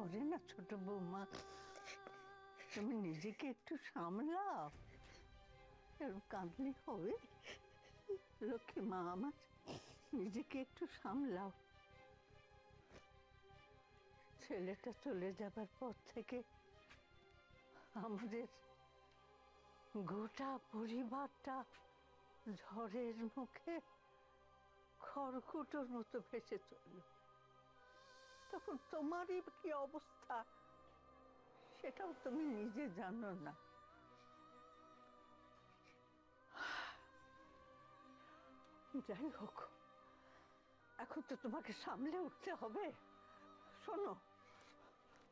করে না ছোট বৌমা, তুমি নিজেকে একটু সামলাও। এরকম কাঁদলে হবে? লক্ষ্মী মা আমার, নিজেকে একটু সামলাও। ছেলেটা চলে যাবার পর থেকে আমাদের গোটা পরিবারটা ঝড়ের মুখে খড়কুটোর মতো ভেসে চলল। তখন তোমারই কি অবস্থা সেটাও তুমি নিজে জানো না। যাই হোক, এখন তো তোমাকে সামলে উঠতে হবে। শোনো,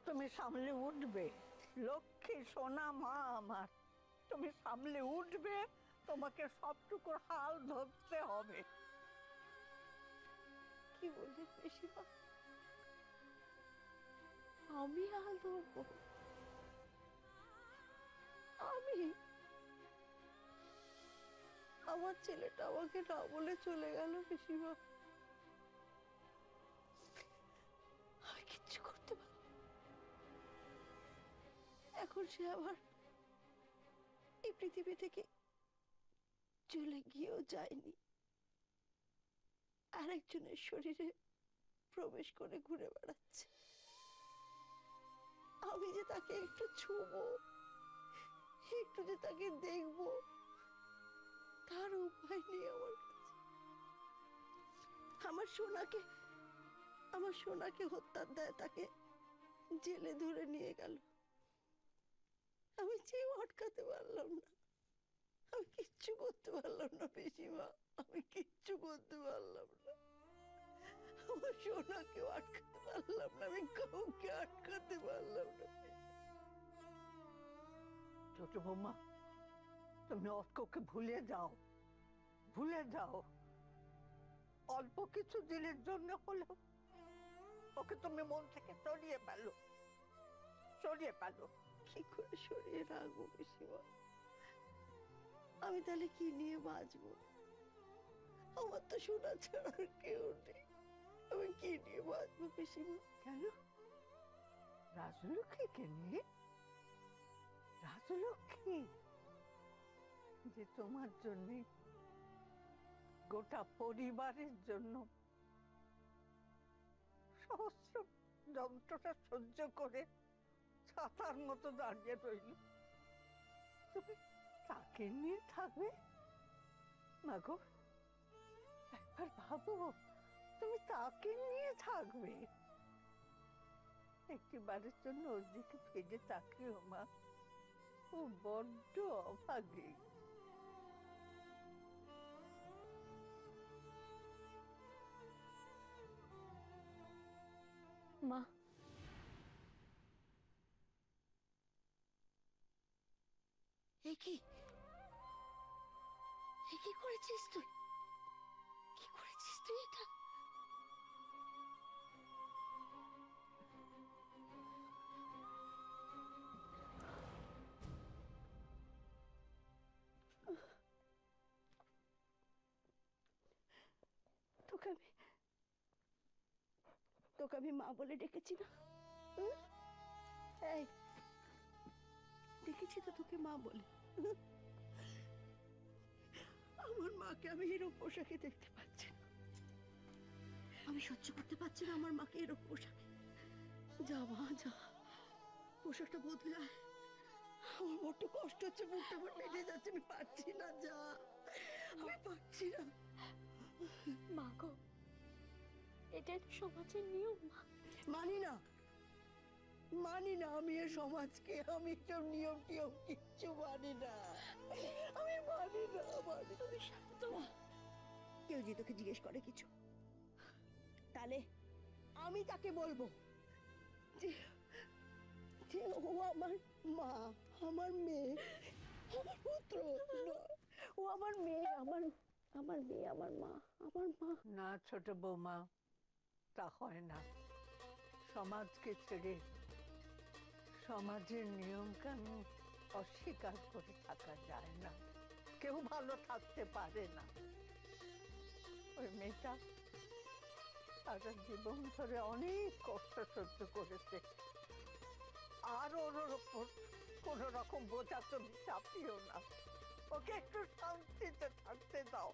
তুমি সামলে উঠবে, লক্ষ্মী সোনা মা আমার, তুমি সামলে উঠবে। তোমাকে সবটুকুর হাল ধরতে হবে। কি বললি পিসিমা? আমি হাল ধরবো? আমি? আমার ছেলেটা আমাকে না বলে চলে গেল পিসিমা। আমি কিচ্ছু করতে পারি। এখন সে আবার এই পৃথিবী থেকে চলে গিয়েও যায়নি, আরেকজনের শরীরে প্রবেশ করে ঘুরে বেড়াচ্ছে। আমি যে তাকে একটু ছুঁবো, একটু যে তাকে দেখবো, তার উপায় নেই আমার কাছে। আমার সোনাকে হত্যার দায় তাকে জেলে ধরে নিয়ে গেল। আমি চেয়েও আটকাতে পারলাম না। আমি কিচ্ছু করতে পারলাম না পিসিমা, আমি কিচ্ছু করতে পারলাম না। আমার সোনাকেও আটকাতে পারলাম না, আমি কাউকে আটকাতে পারলাম না। ছোট বৌমা, তুমি অর্ককে ভুলে যাও, ভুলে যাও। অল্প কিছু দিনের জন্য হলেও ওকে তুমি মন থেকে সরিয়ে ফেলো, সরিয়ে ফেলো। কি করে সরিয়ে রাখবো পিসিমা? আমি তাহলে কি নিয়ে বাঁচবো? আমার তো সোনা ছাড়া আর কেউ নেই। আমি কি নিয়ে বাঁচবো পিসিমা? কেন? রাজলক্ষ্মীকে নিয়ে? রাজলক্ষ্মী যে তোমার জন্য, গোটা পরিবারের জন্য সহস্র যন্ত্রটা সহ্য করে ছাতার মতো দাঁড়িয়ে রইল, তুমি তাকে নিয়ে থাকবে? মাগো, একবার ভাবো, তুমি তাকে নিয়ে থাকবে? একটিবারের জন্য ওর দিকে ফিরে তাকিও মা, ও বড্ড অভাগী। মা, এ কি করেছিস তুই? কি করেছিস তুই এটা? তোকে আমি মা বলে ডেকেছি না? এই, দেখেছি তো তোকে মা বলে। আমার মাকে আমি এরকম পোশাকে দেখতে পাচ্ছি না। আমি সহ্য করতে পারছি না আমার মাকে এরকম পোশাকে। যা মা যা, পোশাকটা বদলে আয়। আমার বড্ড কষ্ট হচ্ছে, বুকটা আমার ফেটে যাচ্ছে, আমি পারছি না। যা, আমি পারছি না। মা গো, এটাই তো সমাজের নিয়ম। মানি না, মানি না আমি এ সমাজকে, আমি সব নিয়ম টিয়ম কিচ্ছু মানি না। আমি মানি না, মানি। তুমি শান্ত। কেউ যদি তোকে জিজ্ঞেস করে কিছু, তাহলে আমি তাকে বলবো যে যে ও আমার মা, আমার মেয়ে, আমার পুত্র নয়। ও আমার মেয়ে, আমার মেয়ে, আমার মা, আমার মা। না ছোট বৌমা, তা হয় না। সমাজকে ছেড়ে সমাজের নিয়ম কানুন অস্বীকার করে থাকা যায় না। কেউ ভালো থাকতে পারে না। ওই মেয়েটা সারা জীবন ধরে অনেক কষ্ট সহ্য করেছে, আর ওর উপর কোনো রকম বোঝা তুমি চাপিও না। ওকে একটু শান্তিতে থাকতে দাও।